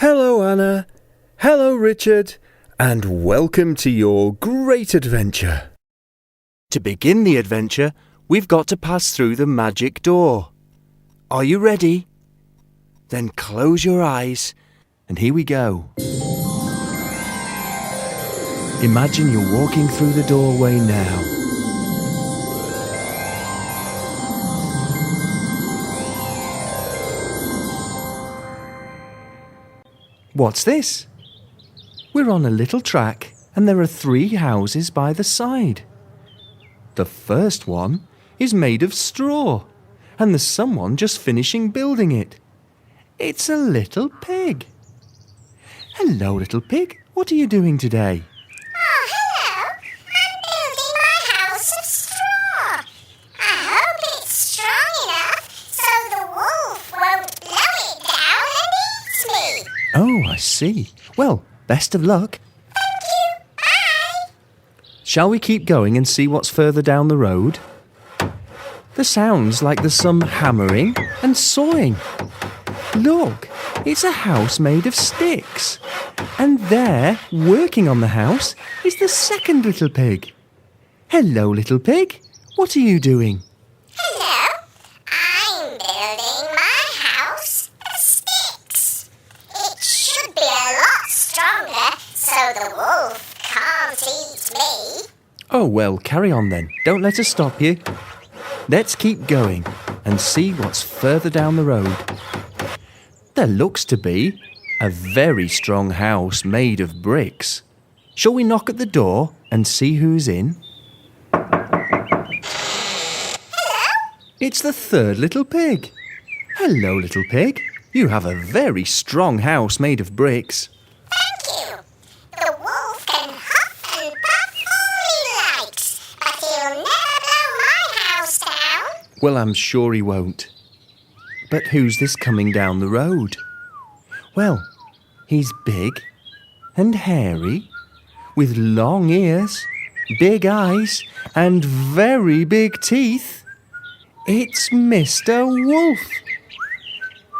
Hello, Anna. Hello, Richard. And welcome to your great adventure. To begin the adventure, we've got to pass through the magic door. Are you ready? Then close your eyes, and here we go. Imagine you're walking through the doorway now. What's this? We're on a little track, and there are 3 houses by the side. The first one is made of straw, and there's someone just finishing building it. It's a little pig. Hello, little pig. What are you doing today? Oh, hello. I'm building my house of straw. I hope it's strong enough so the wolf won't blow it down and eat me. Oh, I see. Well, best of luck. Thank you. Bye. Shall we keep going and see what's further down the road? There sounds like there's some hammering and sawing. Look, it's a house made of sticks. And there, working on the house, is the second little pig. Hello, little pig. What are you doing? Hello. I'm building my house of sticks. It should be a lot stronger so the wolf can't eat me. Oh, well, carry on then. Don't let us stop you. Let's keep going and see what's further down the road. There looks to be a very strong house made of bricks. Shall we knock at the door and see who's in? Hello. It's the third little pig. Hello, little pig. You have a very strong house made of bricks. Thank you. The wolf can huff and puff all he likes, but he'll never blow my house down. Well, I'm sure he won't. But who's this coming down the road? Well, he's big and hairy, with long ears, big eyes, and very big teeth. It's Mr. Wolf.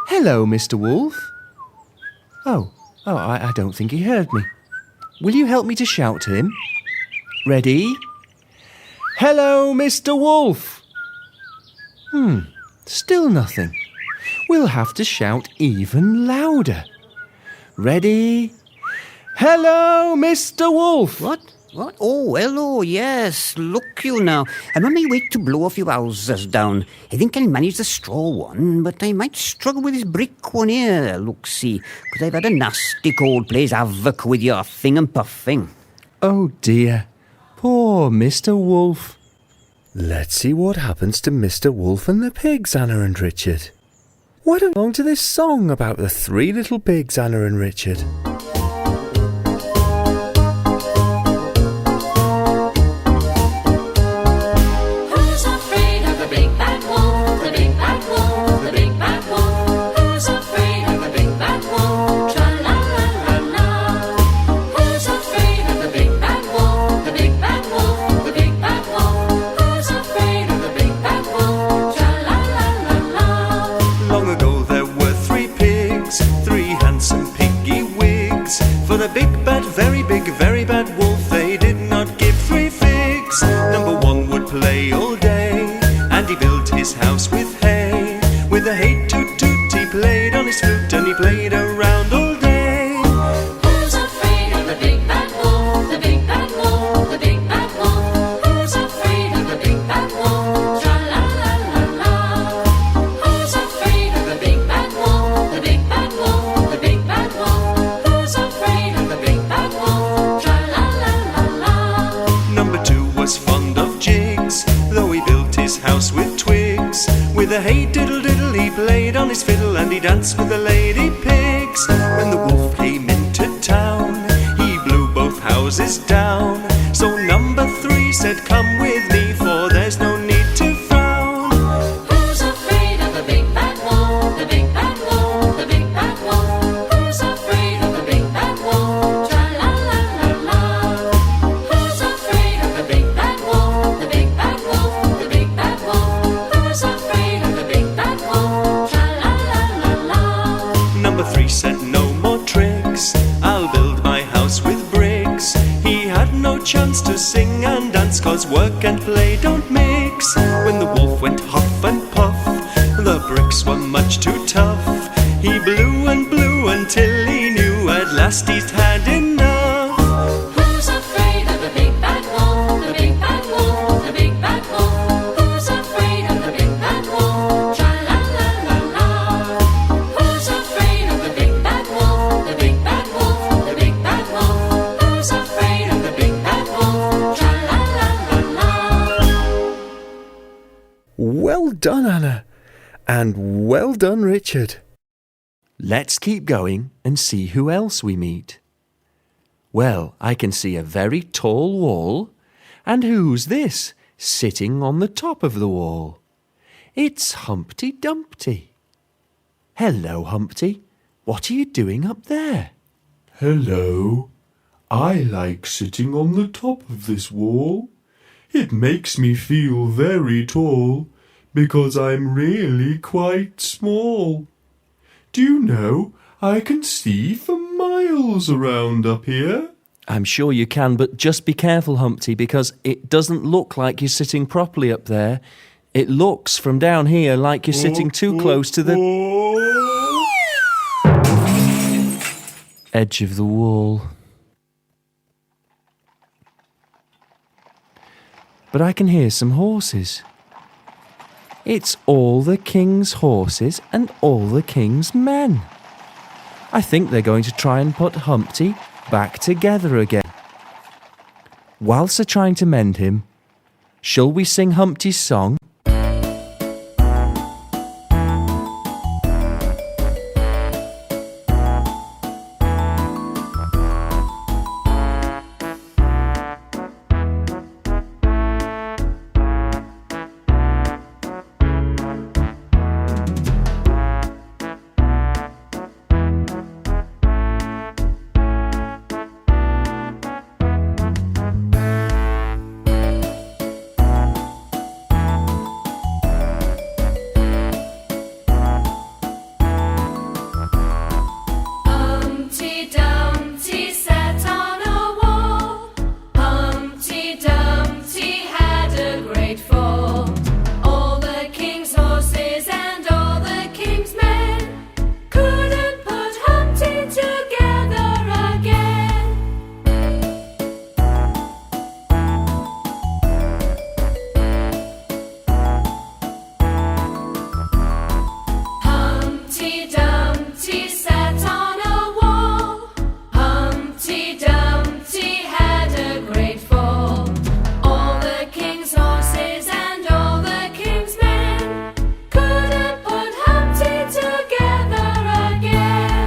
Hello, Mr. Wolf. Oh, I don't think he heard me. Will you help me to shout to him? Ready? Hello, Mr. Wolf. Still nothing. We'll have to shout even louder. Ready? Hello, Mr. Wolf. What? Oh, hello, yes. Look you now. I'm on my way to blow a few houses down. I think I'll manage the straw one, but I might struggle with this brick one here. Look, see, because I've had a nasty cold plays havoc with your huffing and puffing. Oh dear, poor Mr. Wolf. Let's see what happens to Mr. Wolf and the pigs, Anna and Richard. Why don't you belong to this song about the 3 little pigs, Anna and Richard? Who's afraid of the big bad wolf? The big bad wolf, the big bad wolf. Who's afraid of the big bad wolf? Tra-la-la-la-la. Who's afraid of the big bad wolf? The big bad wolf, the big bad wolf. Who's afraid of the big bad wolf? Tra-la-la-la-la. Long ago there were 3 pigs, 3 handsome piggy wigs. For the big bad, very bad wolf, they did not give 3 figs. Number 1 would play all day, and he built his house with hay. With a hey toot toot, he played on his flute, and he played around all day. Who's afraid of the big bad wolf? The big bad wolf, the big bad wolf. Who's afraid of the big bad wolf? Tra-la-la-la-la. Who's afraid of the big bad wolf? The big bad wolf, the big bad wolf. Who's afraid of the big bad wolf? Tra-la-la-la-la. Number 2 was fond of jigs, though he built his house with twigs. With a hey diddle diddle, he played on his fiddle, and he danced with the lady pigs. When the wolf came into town, he blew both houses down. So number 3 said, come with me, for there's no need to frown. Who's afraid of the big bad wolf? The big bad wolf, the big bad wolf. Who's afraid of the big bad wolf? Tra-la-la-la-la. Who's afraid of the big bad wolf? The big bad wolf, the big bad wolf. Who's afraid of the big bad wolf? Tra-la-la-la-la. Number 3 said, no more tricks. chance to sing and dance, 'cause work and play don't mix. When the wolf went huff and puff, the bricks were much too tough. He blew and blew until he knew at last he'd had enough. Who's afraid of the big bad wolf? The big bad wolf, the big bad wolf. Who's afraid of the big bad wolf? Tra-la-la-la-la. Who's afraid of the big bad wolf? The big bad wolf, the big bad wolf. Who's afraid of the big bad wolf? Tra-la-la-la-la. Well done, Anna. And well done, Richard. Let's keep going and see who else we meet. Well, I can see a very tall wall. And who's this sitting on the top of the wall? It's Humpty Dumpty. Hello, Humpty. What are you doing up there? Hello. I like sitting on the top of this wall. It makes me feel very tall because I'm really quite small. Do you know, I can see for miles around up here. I'm sure you can, but just be careful, Humpty, because it doesn't look like you're sitting properly up there. It looks from down here like you're sitting too close to the edge of the wall. But I can hear some horses. It's all the king's horses and all the king's men. I think they're going to try and put Humpty back together again. Whilst they're trying to mend him, shall we sing Humpty's song? Humpty Dumpty sat on a wall. Humpty Dumpty had a great fall. All the king's horses and all the king's men couldn't put Humpty together again. Humpty Dumpty sat on a wall. Humpty Dumpty had a great fall. All the king's horses and all the king's men couldn't put Humpty together again.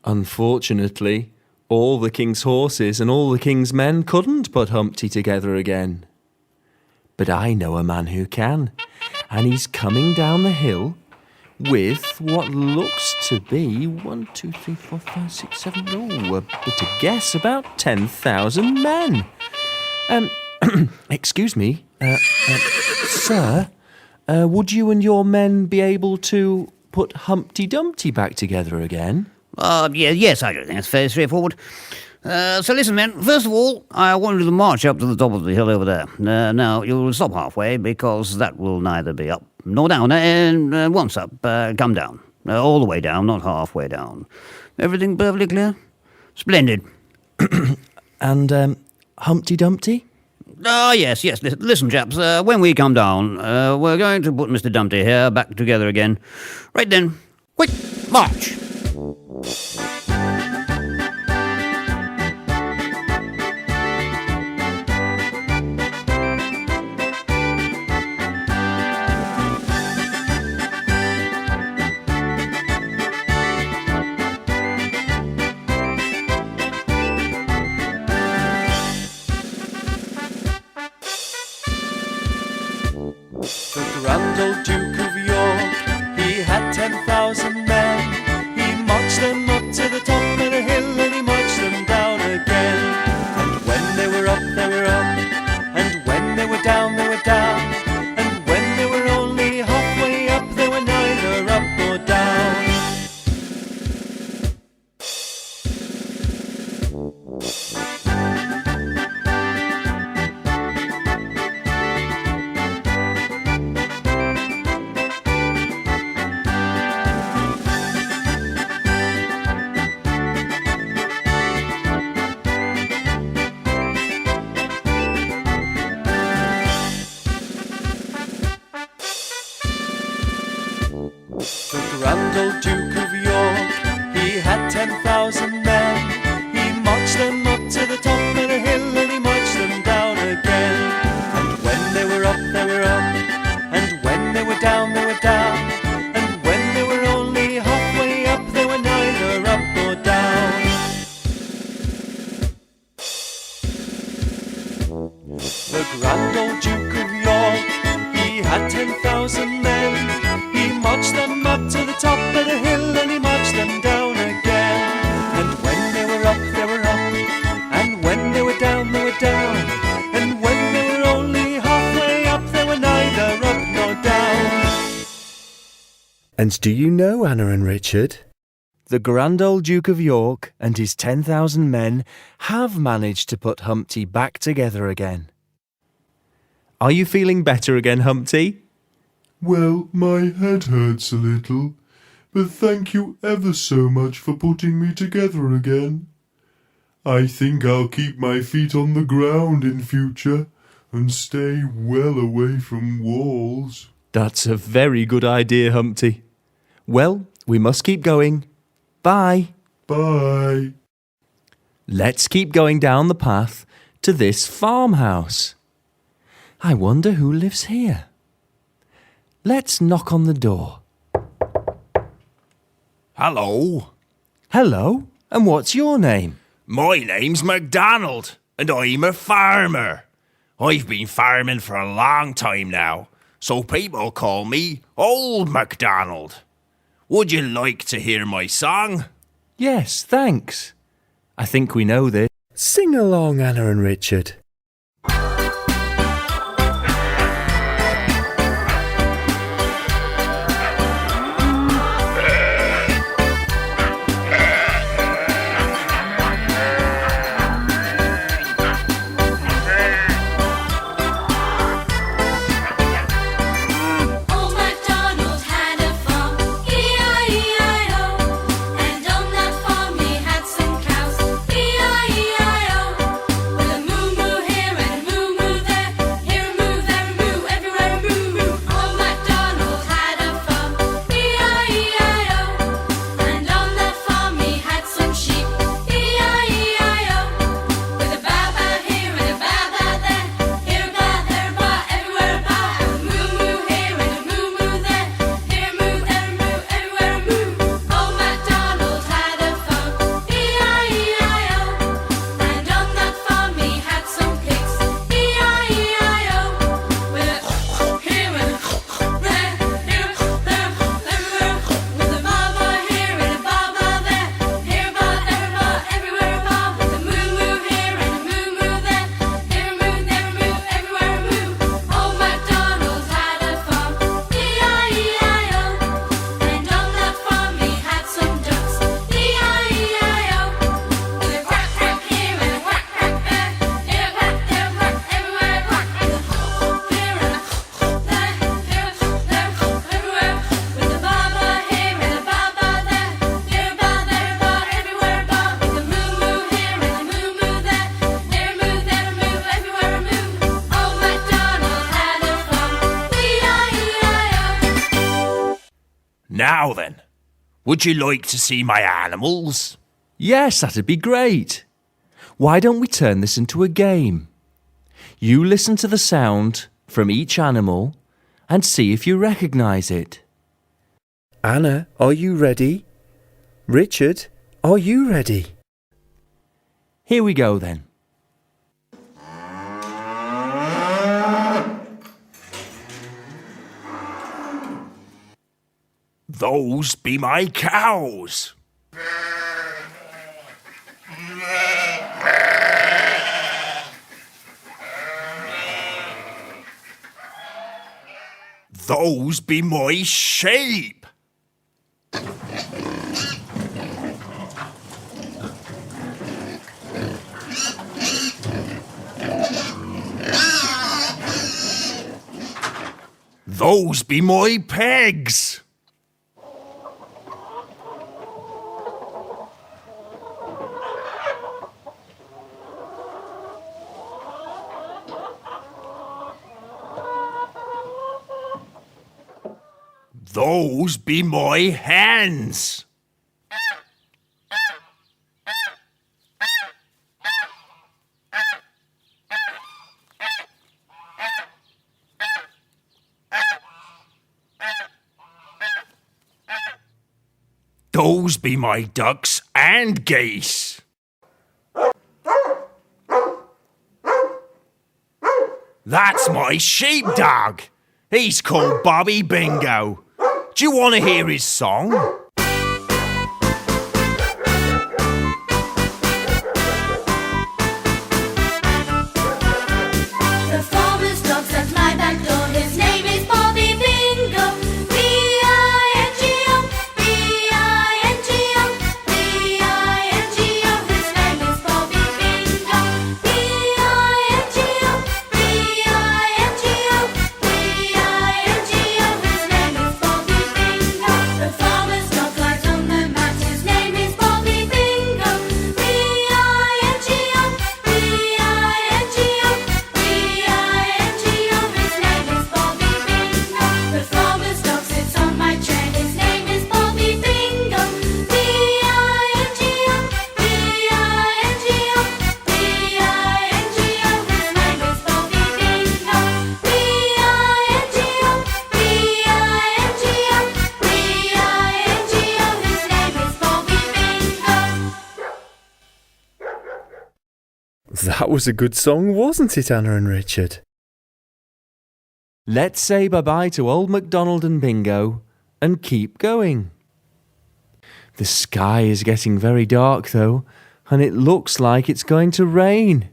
Unfortunately, all the king's horses and all the king's men couldn't put Humpty together again. But I know a man who can, and he's coming down the hill with what looks to be 1, 2, 3, 4, 5, 6, 7, a bit of guess, about 10,000 men. Excuse me, sir, would you and your men be able to put Humpty Dumpty back together again? Yes, I think that's fairly straightforward. So listen, men, first of all, I want you to march up to the top of the hill over there. Now, you'll stop halfway, because that will neither be up nor down. And once up, come down. All the way down, not halfway down. Everything perfectly clear? Splendid. And Humpty Dumpty? Yes. Listen, chaps, when we come down, we're going to put Mr. Dumpty here back together again. Right then, quick, march! The grand old Duke of York, he had 10,000 men. He marched them up grand old Duke of York, he had 10,000 men. He marched them up to the top of the hill and he marched them down again. And when they were up, they were up, and when they were down, they were down. And when they were only halfway up, they were neither up nor down. The grand old Duke of York, he had 10,000 men. He marched them up to the top of the hill and he marched them down again. And when they were up, they were up, and when they were down, they were down. And when they were only halfway up, they were neither up nor down. And do you know, Anna and Richard? The grand old Duke of York and his 10,000 men have managed to put Humpty back together again. Are you feeling better again, Humpty? Well, my head hurts a little, but thank you ever so much for putting me together again. I think I'll keep my feet on the ground in future and stay well away from walls. That's a very good idea, Humpty. Well, we must keep going. Bye. Bye. Let's keep going down the path to this farmhouse. I wonder who lives here. Let's knock on the door. Hello. Hello, and what's your name? My name's MacDonald, and I'm a farmer. I've been farming for a long time now, so people call me Old MacDonald. Would you like to hear my song? Yes, thanks. I think we know this. Sing along, Anna and Richard. Old MacDonald had a farm, E-I-E-I-O. And on that farm he had some cows, E-I-E-I-O. With a moo-moo here and a moo-moo there, here a moo, there a moo, everywhere a moo-moo. Old MacDonald had a farm, E-I-E-I-O. And on that farm he had some sheep, E-I-E-I-O. With a ba-ba here and a ba-ba there, here a ba, there a ba, everywhere a ba. A moo-moo here and a moo-moo there, here a moo, there a moo, everywhere a moo. Old MacDonald had a farm, E-I-E-I-O. And on that farm he had some pigs, E-I-E-I-O. With a here and a there, here, there, everywhere. With a ba-ba here and a ba-ba there, here a ba, there a ba, everywhere a ba. With a moo-moo here and a moo-moo there, here a moo, there a moo, everywhere a moo. Old MacDonald had a farm, E-I-E-I-O. And on that farm he had some ducks, E-I-E-I-O. With a quack quack here and a quack quack there, here a quack, there a quack, everywhere a quack. With a here and a there, here, there, everywhere. With a ba-ba here and a ba-ba there, here a ba, there a ba, everywhere a ba. With a moo-moo here and a moo-moo there, here a moo, there a moo, everywhere a moo. Old MacDonald had a farm, E-I-E-I-O. Now then, would you like to see my animals? Yes, that'd be great. Why don't we turn this into a game? You listen to the sound from each animal and see if you recognise it. Anna, are you ready? Richard, are you ready? Here we go then. Those be my cows. Those be my sheep. Those be my pigs. Those be my hens. Those be my ducks and geese. That's my sheepdog. He's called Bobby Bingo. Do you want to hear his song? The farmer's dog's at my back door. His name is Bobby Bingo. B-I-N-G-O, B-I-N-G-O, B-I-N-G-O. His name is Bobby Bingo. B-I-N-G-O, B-I-N-G-O, B-I-N-G-O. His name is Bobby Bingo. The farmer's dog lies on the mat. His name is Bobby Bingo. B-I-N-G-O, B-I-N-G-O, B-I-N-G-O. His name is Bobby Bingo. The farmer's dog sits on my chair. His name is Bobby Bingo. B-I-N-G-O, B-I-N-G-O, B-I-N-G-O. His name is Bobby Bingo. B-I-N-G-O, B-I-N-G-O, B-I-N-G-O. His name is Bobby Bingo. That was a good song, wasn't it, Anna and Richard? Let's say bye-bye to old MacDonald and Bingo and keep going. The sky is getting very dark, though, and it looks like it's going to rain.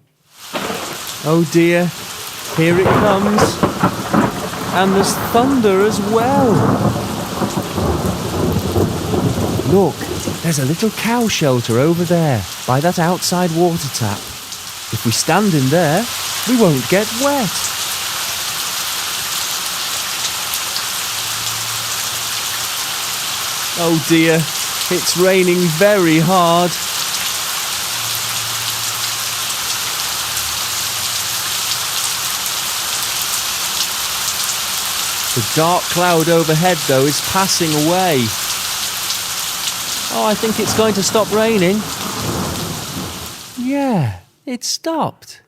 Oh dear, here it comes. And there's thunder as well. Look, there's a little cow shelter over there by that outside water tap. If we stand in there, we won't get wet. Oh dear, it's raining very hard. The dark cloud overhead, though, is passing away. Oh, I think it's going to stop raining. Yeah, it stopped.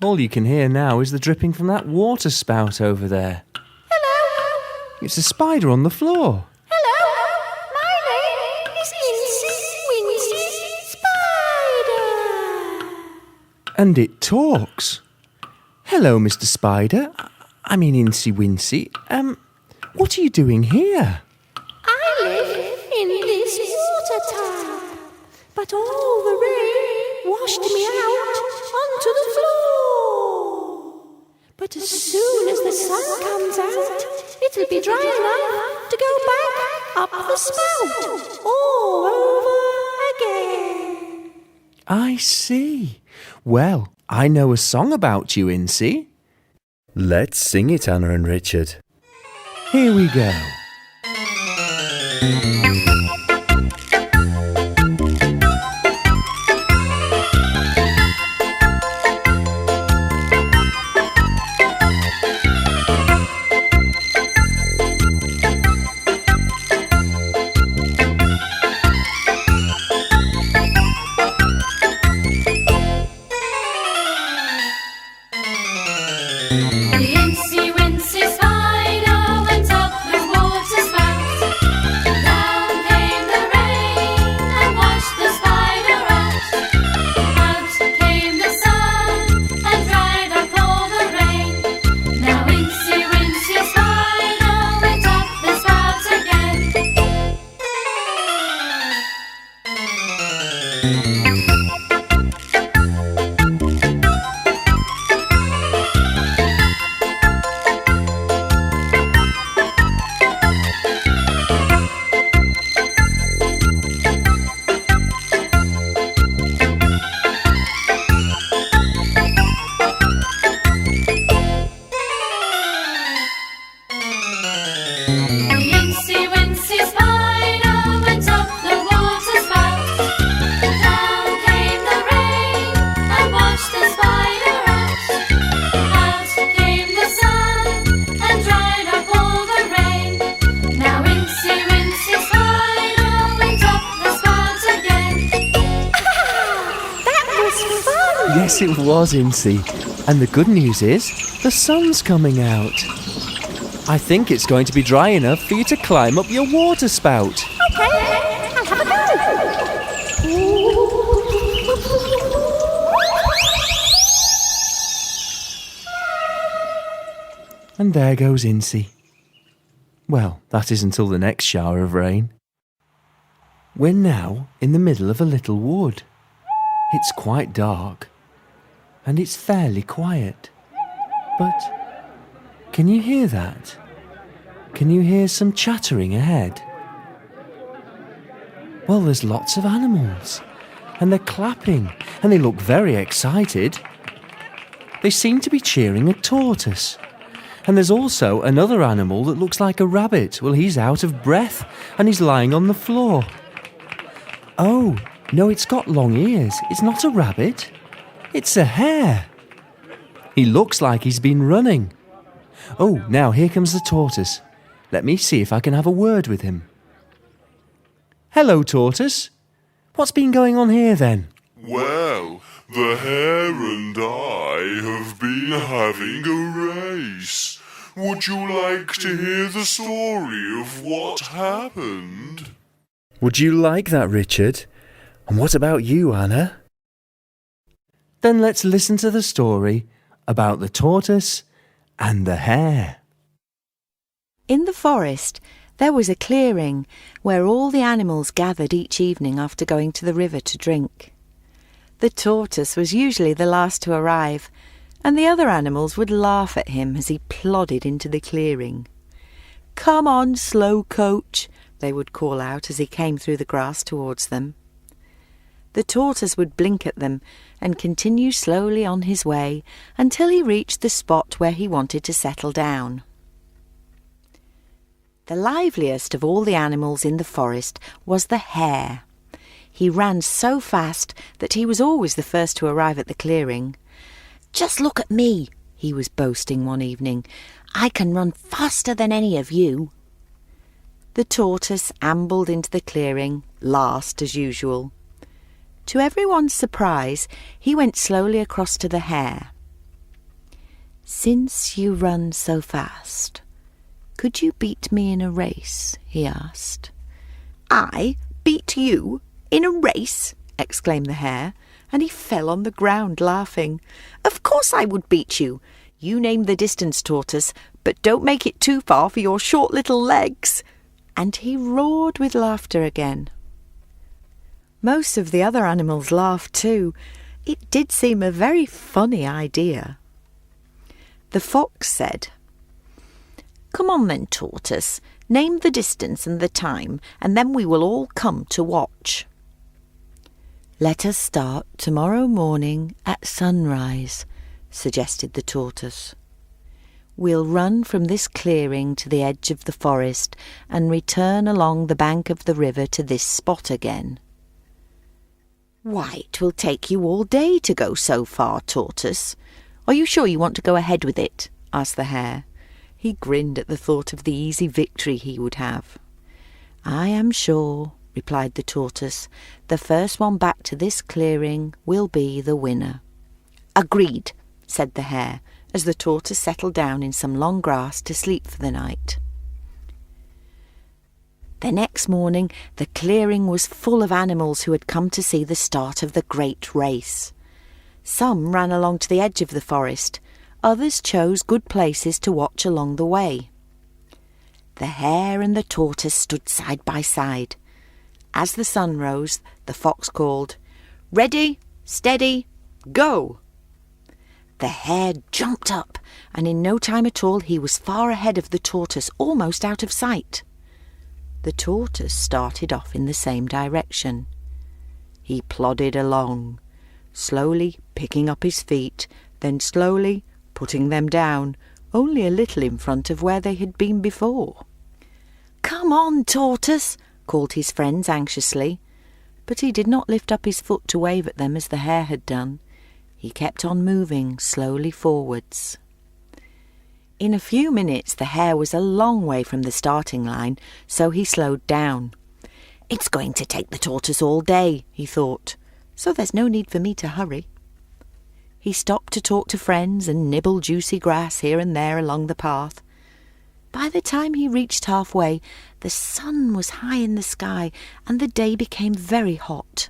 All you can hear now is the dripping from that water spout over there. Hello. It's a spider on the floor. Hello. My name is Incy, wincy, spider. And it talks. Hello, Mr. Spider. I mean, Incy Wincy. What are you doing here? I live in this water tub, but all the rain washed me out onto the floor. But as soon as the sun comes out, it'll be dry enough to go back up the spout all over again. I see. Well, I know a song about you, Incy. Let's sing it, Anna and Richard. Here we go. The Incy wincy spider went up the water spout. Down came the rain and washed the spider out. Out came the sun and dried up all the rain. Now Incy wincy spider went up the spout again. Yes, it was, Incy. And the good news is, the sun's coming out. I think it's going to be dry enough for you to climb up your water spout. Okay, I'll have a go. And there goes Incy. Well, that is until the next shower of rain. We're now in the middle of a little wood. It's quite dark, and it's fairly quiet. But can you hear that? Can you hear some chattering ahead? Well, there's lots of animals, and they're clapping, and they look very excited. They seem to be cheering a tortoise. And there's also another animal that looks like a rabbit. Well, he's out of breath, and he's lying on the floor. Oh, no, it's got long ears. It's not a rabbit. It's a hare. He looks like he's been running. Oh, now here comes the tortoise. Let me see if I can have a word with him. Hello, tortoise. What's been going on here then? Well, the hare and I have been having a race. Would you like to hear the story of what happened? Would you like that, Richard? And what about you, Anna? Then let's listen to the story about the tortoise and the hare. In the forest, there was a clearing where all the animals gathered each evening after going to the river to drink. The tortoise was usually the last to arrive, and the other animals would laugh at him as he plodded into the clearing. "Come on, slow coach," they would call out as he came through the grass towards them. The tortoise would blink at them and continue slowly on his way until he reached the spot where he wanted to settle down. The liveliest of all the animals in the forest was the hare. He ran so fast that he was always the first to arrive at the clearing. "Just look at me," he was boasting one evening. "I can run faster than any of you." The tortoise ambled into the clearing, last as usual. To everyone's surprise, he went slowly across to the hare. "Since you run so fast, could you beat me in a race?" he asked. "I beat you in a race?" exclaimed the hare, and he fell on the ground laughing. "Of course I would beat you. You name the distance, tortoise, but don't make it too far for your short little legs." And he roared with laughter again. Most of the other animals laughed too. It did seem a very funny idea. The fox said, "Come on then, tortoise, name the distance and the time, and then we will all come to watch." "Let us start tomorrow morning at sunrise," suggested the tortoise. "We'll run from this clearing to the edge of the forest and return along the bank of the river to this spot again." "Why, it will take you all day to go so far, tortoise. Are you sure you want to go ahead with it?" asked the hare. He grinned at the thought of the easy victory he would have. "I am sure," replied the tortoise. "The first one back to this clearing will be the winner." "Agreed," said the hare, as the tortoise settled down in some long grass to sleep for the night. The next morning, the clearing was full of animals who had come to see the start of the great race. Some ran along to the edge of the forest. Others chose good places to watch along the way. The hare and the tortoise stood side by side. As the sun rose, the fox called, "Ready, steady, go!" The hare jumped up, and in no time at all he was far ahead of the tortoise, almost out of sight. The tortoise started off in the same direction. He plodded along, slowly picking up his feet, then slowly putting them down, only a little in front of where they had been before. "Come on, tortoise," called his friends anxiously, but he did not lift up his foot to wave at them as the hare had done. He kept on moving slowly forwards. In a few minutes the hare was a long way from the starting line, so he slowed down. "It's going to take the tortoise all day," he thought, "so there's no need for me to hurry." He stopped to talk to friends and nibble juicy grass here and there along the path. By the time he reached halfway, the sun was high in the sky and the day became very hot.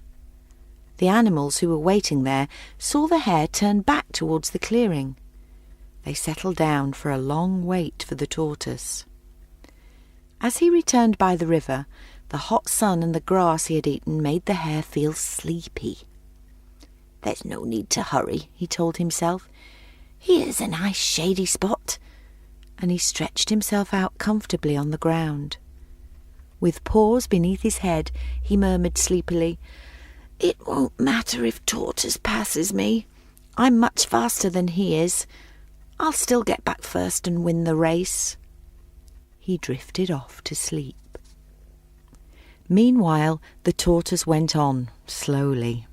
The animals who were waiting there saw the hare turn back towards the clearing. They settled down for a long wait for the tortoise. As he returned by the river, the hot sun and the grass he had eaten made the hare feel sleepy. "There's no need to hurry," he told himself. "Here's a nice shady spot." And he stretched himself out comfortably on the ground. With paws beneath his head, he murmured sleepily, "It won't matter if Tortoise passes me. I'm much faster than he is. I'll still get back first and win the race." He drifted off to sleep. Meanwhile, the tortoise went on, slowly.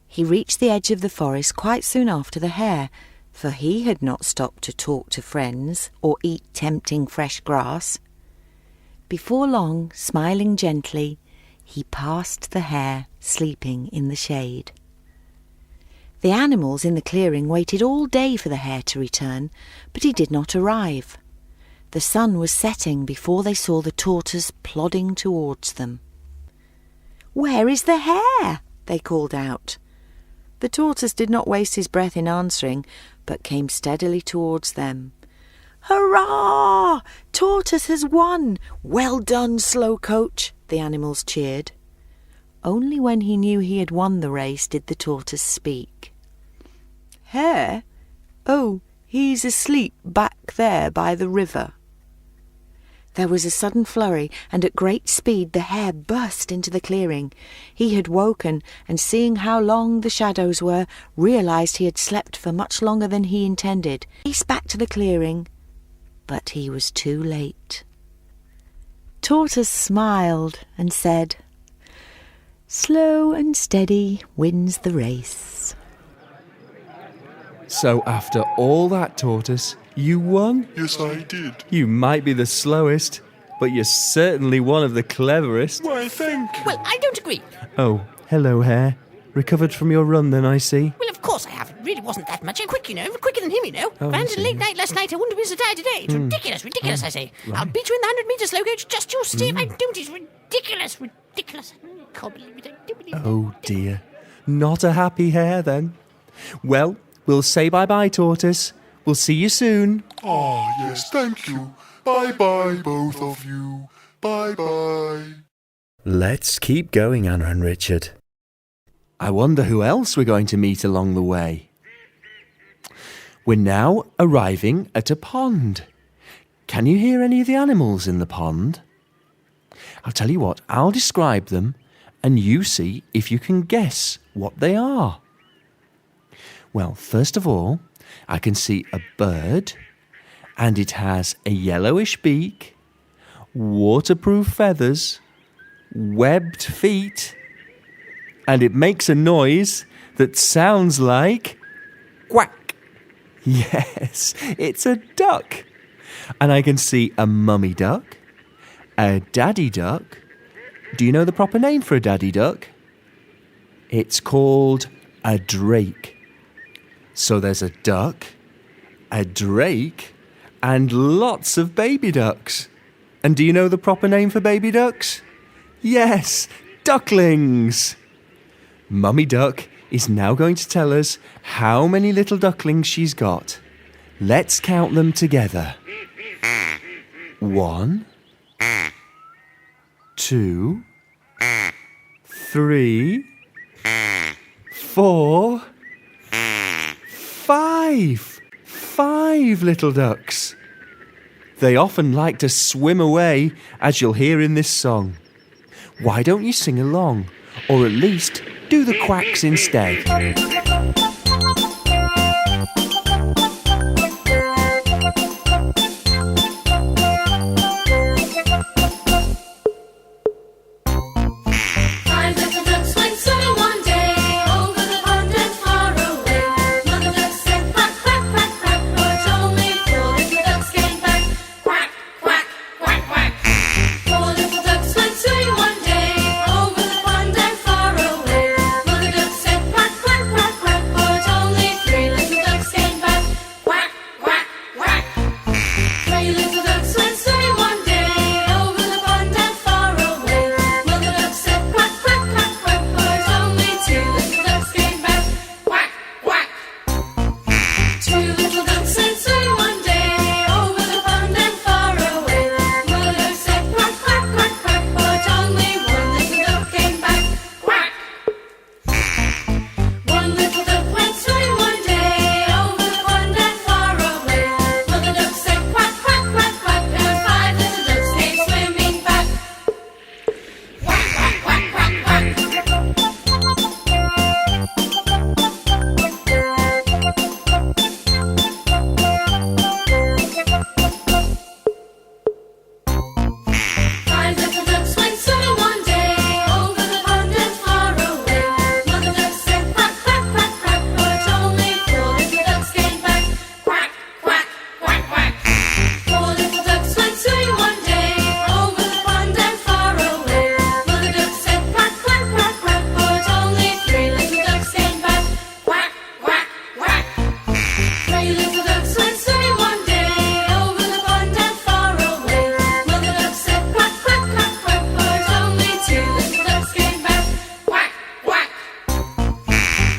He reached the edge of the forest quite soon after the hare, for he had not stopped to talk to friends or eat tempting fresh grass. Before long, smiling gently, he passed the hare sleeping in the shade. The animals in the clearing waited all day for the hare to return, but he did not arrive. The sun was setting before they saw the tortoise plodding towards them. "Where is the hare?" they called out. The tortoise did not waste his breath in answering, but came steadily towards them. "Hurrah! Tortoise has won! Well done, slow coach!" the animals cheered. Only when he knew he had won the race did the tortoise speak. "Hare? Oh, he's asleep back there by the river." There was a sudden flurry, and at great speed the hare burst into the clearing. He had woken, and seeing how long the shadows were, realized he had slept for much longer than he intended. He raced back to the clearing, but he was too late. Tortoise smiled and said, "Slow and steady wins the race." So after all that, Tortoise, you won? Yes, I did. You might be the slowest, but you're certainly one of the cleverest. Why, thank you. Well, I don't agree. Oh, hello, Hare. Recovered from your run then, I see. Well, of course I have. It really wasn't that much. I'm quick, you know. Quicker than him, you know. Oh, I Ran to see. late night last night. I wouldn't have been so tired today. It's ridiculous, ridiculous, I say. I'll beat you in the 100-metre slow coach. Just you see if I don't. It's ridiculous, ridiculous. I can't believe it. I don't believe it. Oh, dear. Not a happy Hare, then. Well, we'll say bye-bye, Tortoise. We'll see you soon. Ah, yes, thank you. Bye-bye, both of you. Bye-bye. Let's keep going, Anna and Richard. I wonder who else we're going to meet along the way. We're now arriving at a pond. Can you hear any of the animals in the pond? I'll tell you what, I'll describe them and you see if you can guess what they are. Well, first of all, I can see a bird and it has a yellowish beak, waterproof feathers, webbed feet, and it makes a noise that sounds like quack. Yes, it's a duck. And I can see a mummy duck, a daddy duck. Do you know the proper name for a daddy duck? It's called a drake. So there's a duck, a drake, and lots of baby ducks. And do you know the proper name for baby ducks? Yes, ducklings. Mummy Duck is now going to tell us how many little ducklings she's got. Let's count them together. 1, 2, 3, 4, 5. 5 little ducks. They often like to swim away, as you'll hear in this song. Why don't you sing along, or at least do the quacks instead? Five little ducks went swimming one day over the pond and far away. Mother duck said quack, quack, quack, quack, but only 4 little ducks came back. Quack, quack, quack, quack. 4 little ducks went swimming one day over the pond and far away. Mother duck said quack, quack, quack, Two little ducks went swimming one day over the pond and far away. Mother duck said quack, quack, quack, quack, but only one little duck came back. Quack! One little duck went swimming one day over the pond and far away. Mother duck said quack, quack, quack, quack, and five little ducks came swimming back. Quack, quack, quack, quack, quack. Five little ducks went swimming one day over the pond and far away. Mother duck said quack, quack, quack, quack, but only four little ducks came back. Quack, quack, quack, quack. Four little ducks went swimming one day over the pond and far away. Mother duck said quack, quack, quack, quack, but only three little ducks came back. Quack, quack, quack. Three little ducks went swimming one day over the pond and far away. Mother duck said quack, quack, quack, quack, but only two little ducks came back. Quack, quack.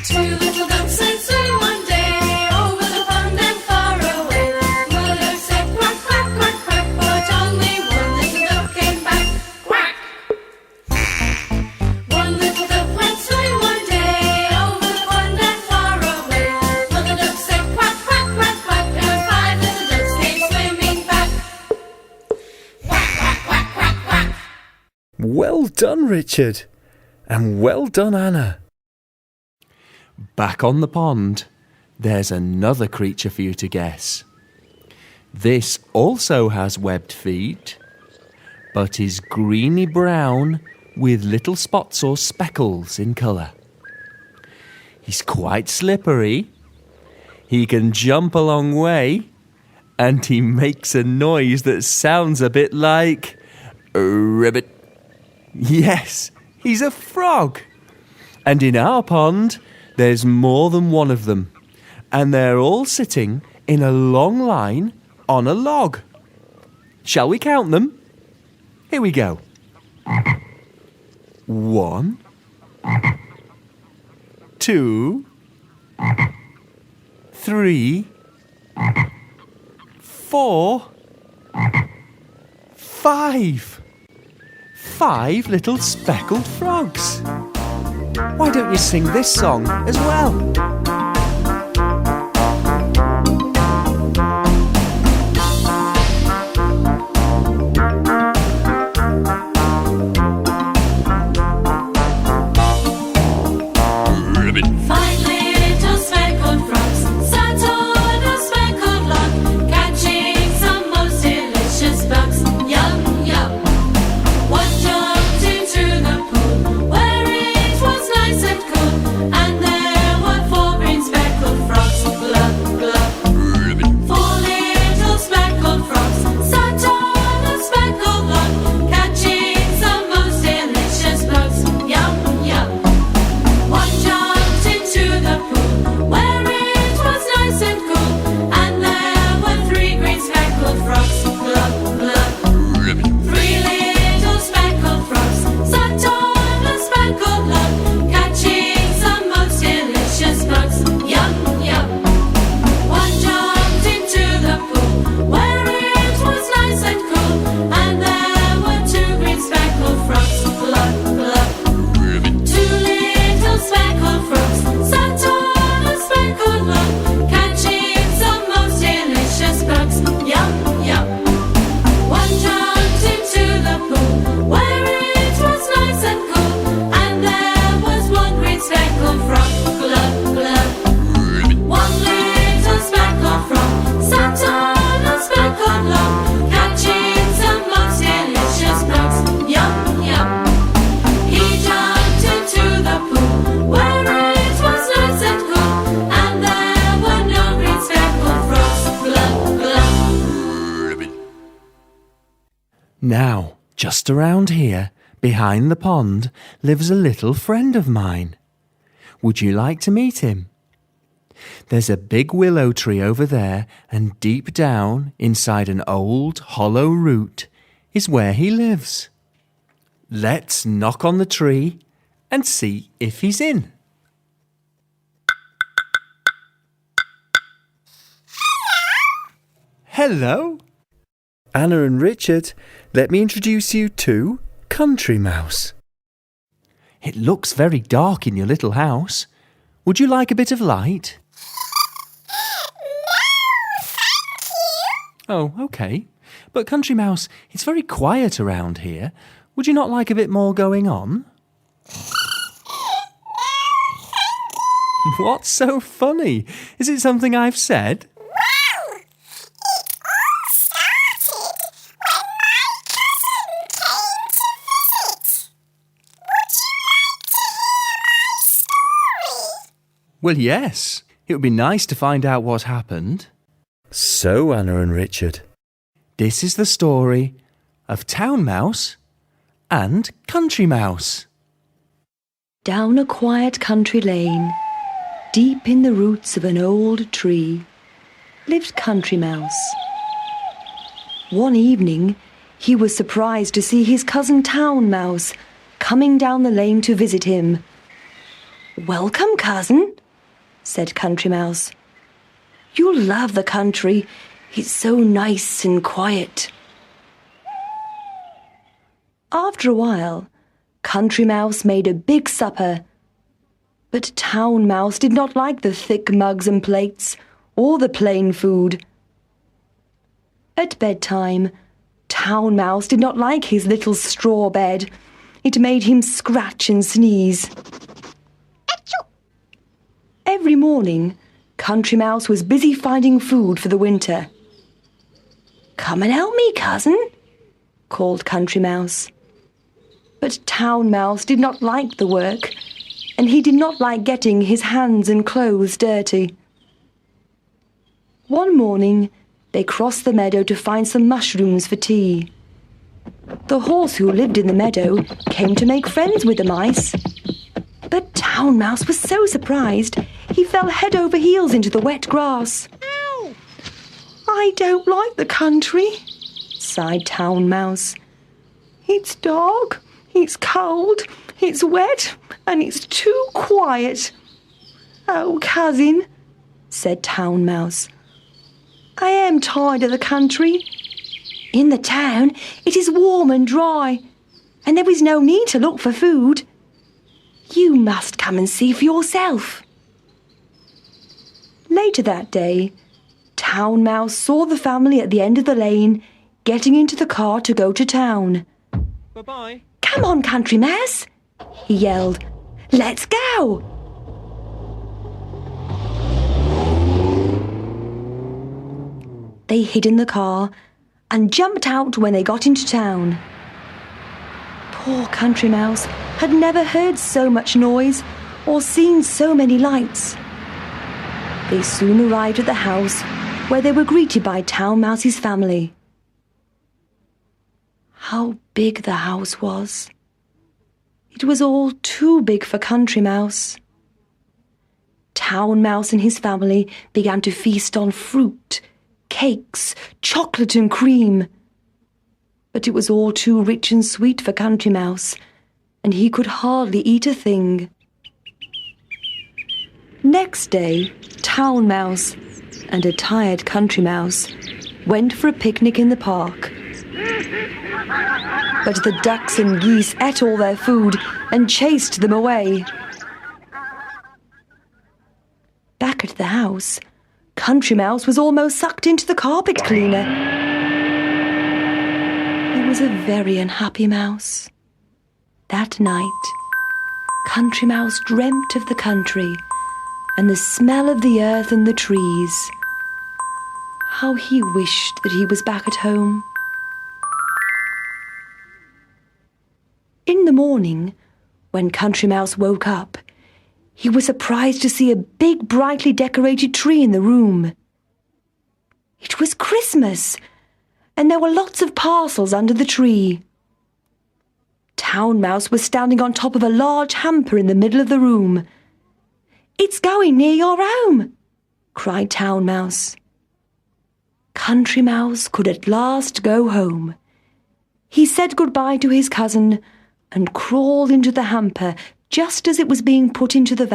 Two little ducks went swimming one day over the pond and far away. Mother duck said quack, quack, quack, quack, but only one little duck came back. Quack. One little duck went swimming one day over the pond and far away. Mother duck said quack, quack, quack, quack, and five little ducks came swimming back. Quack, quack, quack, quack, quack. Well done, Richard. And well done, Anna. Back on the pond, there's another creature for you to guess. This also has webbed feet, but is greeny brown with little spots or speckles in colour. He's quite slippery, he can jump a long way, and he makes a noise that sounds a bit like ribbit. Yes, he's a frog. And in our pond, there's more than one of them, and they're all sitting in a long line on a log. Shall we count them? Here we go. 1, 2, 3, 4, 5. 5 little speckled frogs. Why don't you sing this song as well? Five little speckled frogs sat on a speckled log, catching some most delicious bugs. Yum, yum. One jumped into the pool where it was nice and cool, and there were four green speckled frogs. Glub, glub. Four little speckled frogs sat on a speckled log, catching some most delicious bugs. Yum, yum. One jumped into the pool where it was nice and cool, and there were three green speckled frogs. Glub, glub. Three little speckled frogs sat on a speckled log, catching some most delicious bugs. Yum, yum. One jumped into the pool where it was nice and cool, and there were two green speckled frogs. Glub, glub. Two little speckled frogs sat on a speckled log, catching some most delicious bugs. Yum, yum. One jumped into the pool where it was nice and cool, and there was one green speckled frog. Glub, glub. One little speckled frog sat on a speckled log, catching some most delicious bugs. Yum, yum. He jumped into the pool where it was nice and cool, and there were no green speckled frogs. Glub, glub. Now, just around here, behind the pond, lives a little friend of mine. Would you like to meet him? There's a big willow tree over there, and deep down, inside an old hollow root, is where he lives. Let's knock on the tree and see if he's in. Hello. Anna and Richard, let me introduce you to Country Mouse. It looks very dark in your little house. Would you like a bit of light? Oh, OK. But Country Mouse, it's very quiet around here. Would you not like a bit more going on? What's so funny? Is it something I've said? Well, it all started when my cousin came to visit. Would you like to hear my story? Well, yes. It would be nice to find out what happened. So, Anna and Richard, this is the story of Town Mouse and Country Mouse. Down a quiet country lane, deep in the roots of an old tree, lived Country Mouse. One evening, he was surprised to see his cousin Town Mouse coming down the lane to visit him. "Welcome, cousin," said Country Mouse. "You'll love the country. It's so nice and quiet." After a while, Country Mouse made a big supper. But Town Mouse did not like the thick mugs and plates or the plain food. At bedtime, Town Mouse did not like his little straw bed. It made him scratch and sneeze. Achoo! Every morning, Country Mouse was busy finding food for the winter. "Come and help me, cousin," called Country Mouse. But Town Mouse did not like the work, and he did not like getting his hands and clothes dirty. One morning, they crossed the meadow to find some mushrooms for tea. The horse who lived in the meadow came to make friends with the mice. But Town Mouse was so surprised, he fell head over heels into the wet grass. "Ow! I don't like the country," sighed Town Mouse. "It's dark, it's cold, it's wet, and it's too quiet." "Oh, cousin," said Town Mouse, "I am tired of the country. In the town it is warm and dry, and there is no need to look for food. You must come and see for yourself." Later that day, Town Mouse saw the family at the end of the lane getting into the car to go to town. Bye-bye. "Come on, Country Mouse," he yelled. "Let's go!" They hid in the car and jumped out when they got into town. Poor Country Mouse had never heard so much noise or seen so many lights. They soon arrived at the house where they were greeted by Town Mouse's family. How big the house was! It was all too big for Country Mouse. Town Mouse and his family began to feast on fruit, cakes, chocolate and cream. But it was all too rich and sweet for Country Mouse, and he could hardly eat a thing. Next day, Town Mouse and a tired Country Mouse went for a picnic in the park. But the ducks and geese ate all their food and chased them away. Back at the house, Country Mouse was almost sucked into the carpet cleaner. He was a very unhappy mouse. That night, Country Mouse dreamt of the country and the smell of the earth and the trees. How he wished that he was back at home. In the morning, when Country Mouse woke up, he was surprised to see a big, brightly decorated tree in the room. It was Christmas, and there were lots of parcels under the tree. Town Mouse was standing on top of a large hamper in the middle of the room. "It's going near your home," cried Town Mouse. Country Mouse could at last go home. He said goodbye to his cousin and crawled into the hamper just as it was being put into the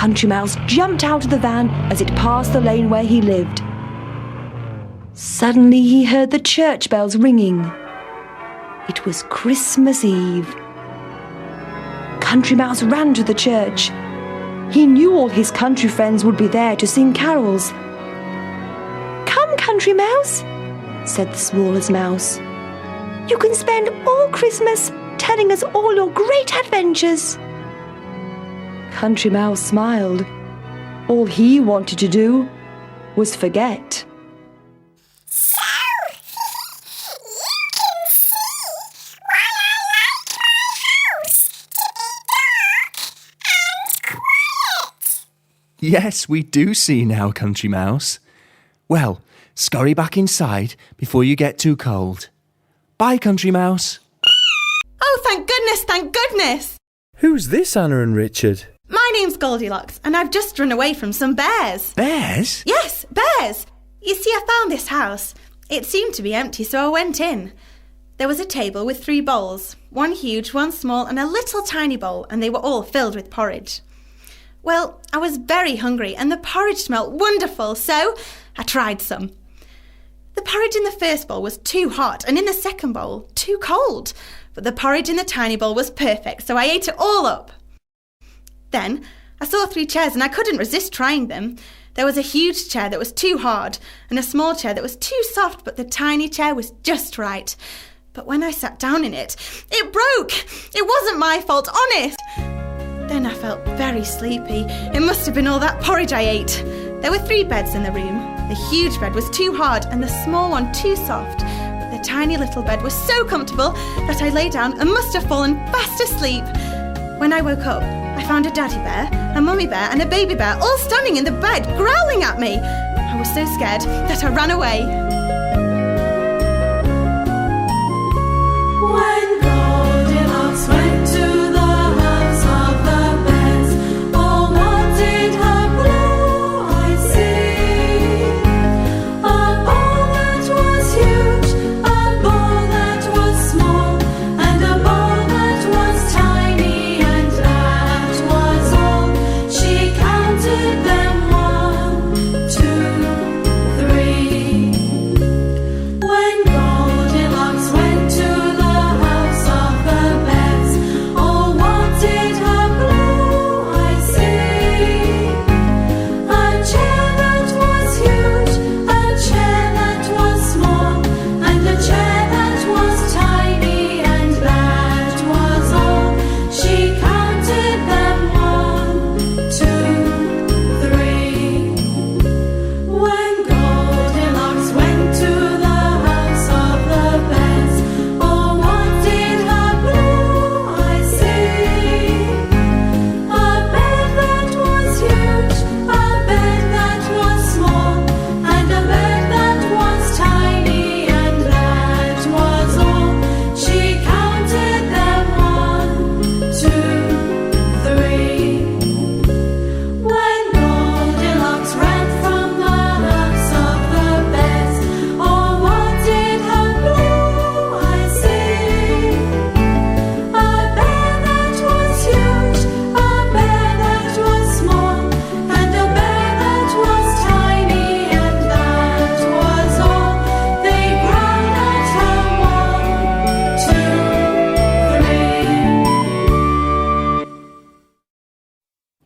Country Mouse jumped out of the van as it passed the lane where he lived. Suddenly he heard the church bells ringing. It was Christmas Eve. Country Mouse ran to the church. He knew all his country friends would be there to sing carols. "Come, Country Mouse," said the smallest mouse. "You can spend all Christmas telling us all your great adventures." Country Mouse smiled. All he wanted to do was forget. So, you can see why I like my house to be dark and quiet. Yes, we do see now, Country Mouse. Well, scurry back inside before you get too cold. Bye, Country Mouse. Oh, thank goodness, thank goodness! Who's this, Anna and Richard? My name's Goldilocks, and I've just run away from some bears. Bears? Yes, bears! You see, I found this house. It seemed to be empty, so I went in. There was a table with 3 bowls, one huge, one small, and a little tiny bowl, and they were all filled with porridge. Well, I was very hungry, and the porridge smelled wonderful, so I tried some. The porridge in the first bowl was too hot, and in the second bowl, too cold. But the porridge in the tiny bowl was perfect, so I ate it all up. Then I saw 3 chairs, and I couldn't resist trying them. There was a huge chair that was too hard, and a small chair that was too soft, but the tiny chair was just right. But when I sat down in it, it broke! It wasn't my fault, honest! Then I felt very sleepy. It must have been all that porridge I ate. There were 3 beds in the room. The huge bed was too hard, and the small one too soft. But the tiny little bed was so comfortable that I lay down and must have fallen fast asleep. When I woke up, I found a daddy bear, a mummy bear, and a baby bear all standing in the bed, growling at me. I was so scared that I ran away. When Goldilocks went to the house of the bears, oh, what did her blue eyes see? A ball that was huge, a ball that was small, and a ball that was tiny, and that was all. She counted them 1, 2, 3. When Goldilocks went to the house of the bears, oh, what did her blue eyes see? A chair that was huge, a chair that was small, and a chair that was tiny, and that was all. She counted them 1, 2, 3. When Goldilocks went to the house of the bears, oh, what did her blue eyes see? A bed that was huge, a bed that was small, and a bed that was tiny, and that was all. She counted them 1, 2, 3. When Goldilocks ran from the house of the bears, oh, what did her blue eyes see? A bear that was huge, a bear that was small, and a bear that was tiny, and that was all. They growled at her 1, 2, 3.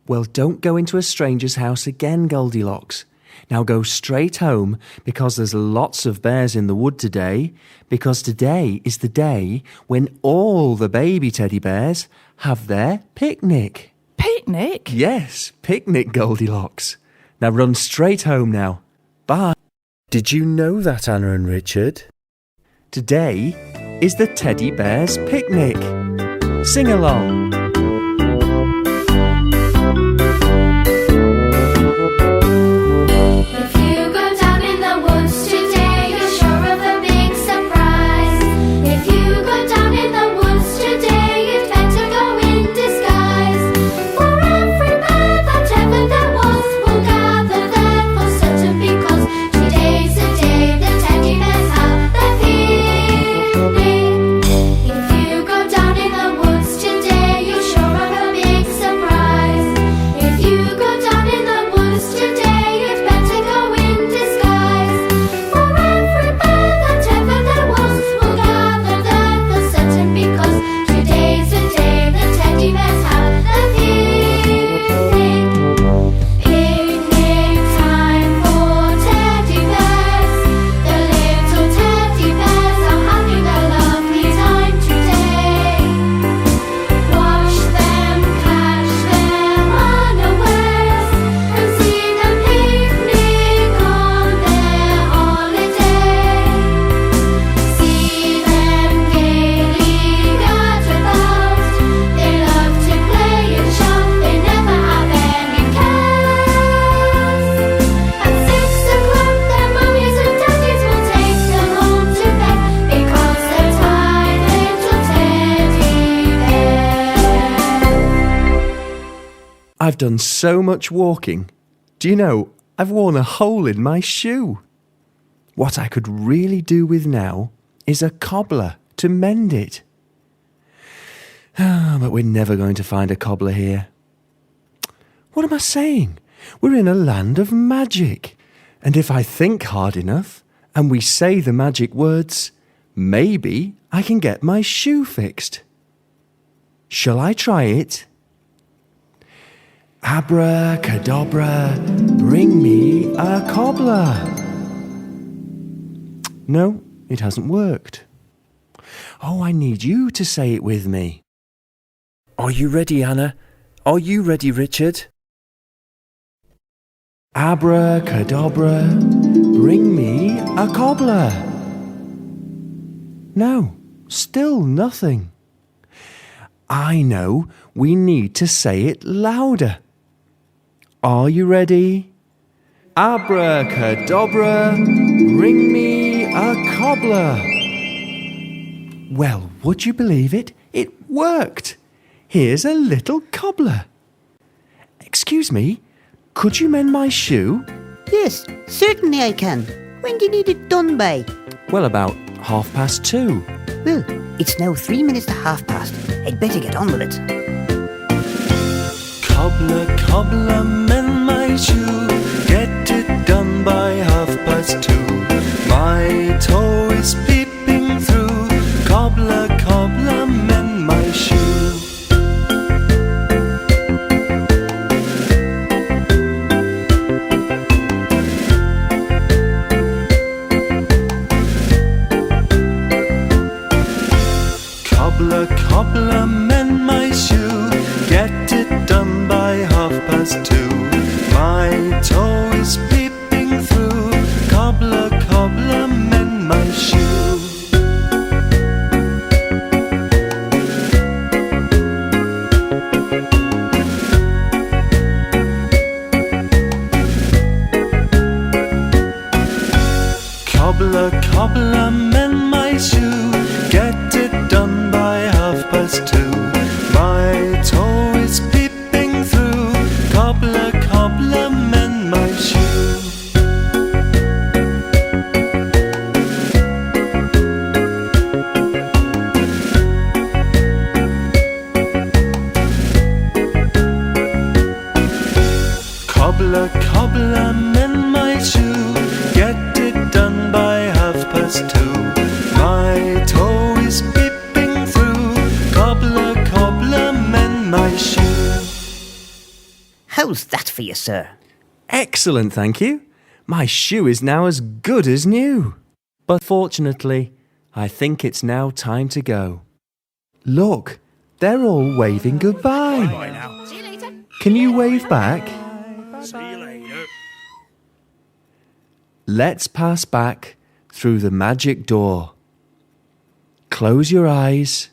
Well, don't go into a stranger's house again, Goldilocks. Now go straight home, because there's lots of bears in the wood today, because today is the day when all the baby teddy bears have their picnic. Picnic? Yes, picnic, Goldilocks. Now run straight home now. Bye. Did you know that, Anna and Richard? Today is the teddy bears' picnic. Sing along. If you go down in the woods today, you're sure of a big surprise. If you go down in the woods today, you'd better go in disguise. For every bear that ever there was will gather there for certain, because today's the day the teddy bears have their picnic. If you go down in the woods today, I've done so much walking. Do you know, I've worn a hole in my shoe. What I could really do with now is a cobbler to mend it. But we're never going to find a cobbler here. What am I saying? We're in a land of magic. And if I think hard enough and we say the magic words, maybe I can get my shoe fixed. Shall I try it? Abracadabra, bring me a cobbler. No, it hasn't worked. Oh, I need you to say it with me. Are you ready, Anna? Are you ready, Richard? Abracadabra, bring me a cobbler. No, still nothing. I know, we need to say it louder. Are you ready? Abracadabra, bring me a cobbler. Well, would you believe it? It worked. Here's a little cobbler. Excuse me, could you mend my shoe? Yes, certainly I can. When do you need it done by? Well, about 2:30. Well, it's now 3 minutes to 2:30. I'd better get on with it. Cobbler, cobbler, mend my shoe. Get it done by 2:30. My toe is peeping through. Cobbler, cobbler, mend my shoe. Cobbler, cobbler, mend my shoe. Get it done by 2:30. My toe is peeping through. Cobbler, cobbler, mend my shoe. Cobbler, cobbler, mend my shoe. Get it done by 2:30. My toe is peeping through. Cobbler, cobbler, mend my shoe. Cobbler, cobbler, mend my shoe. Get it done by 2:30. My toe is peeping through. Cobbler, cobbler, mend my shoe. How's that for you, sir? Excellent, thank you. My shoe is now as good as new. But fortunately, I think it's now time to go. Look, they're all waving goodbye. Bye now. See you later. Can you wave back? See you later. Let's pass back through the magic door. Close your eyes,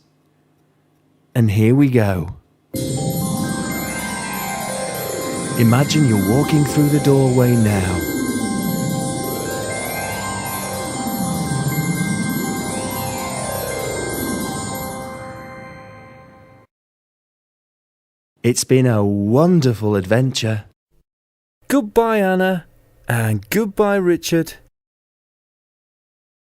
and here we go. Imagine you're walking through the doorway now. It's been a wonderful adventure. Goodbye, Anna, and goodbye, Richard.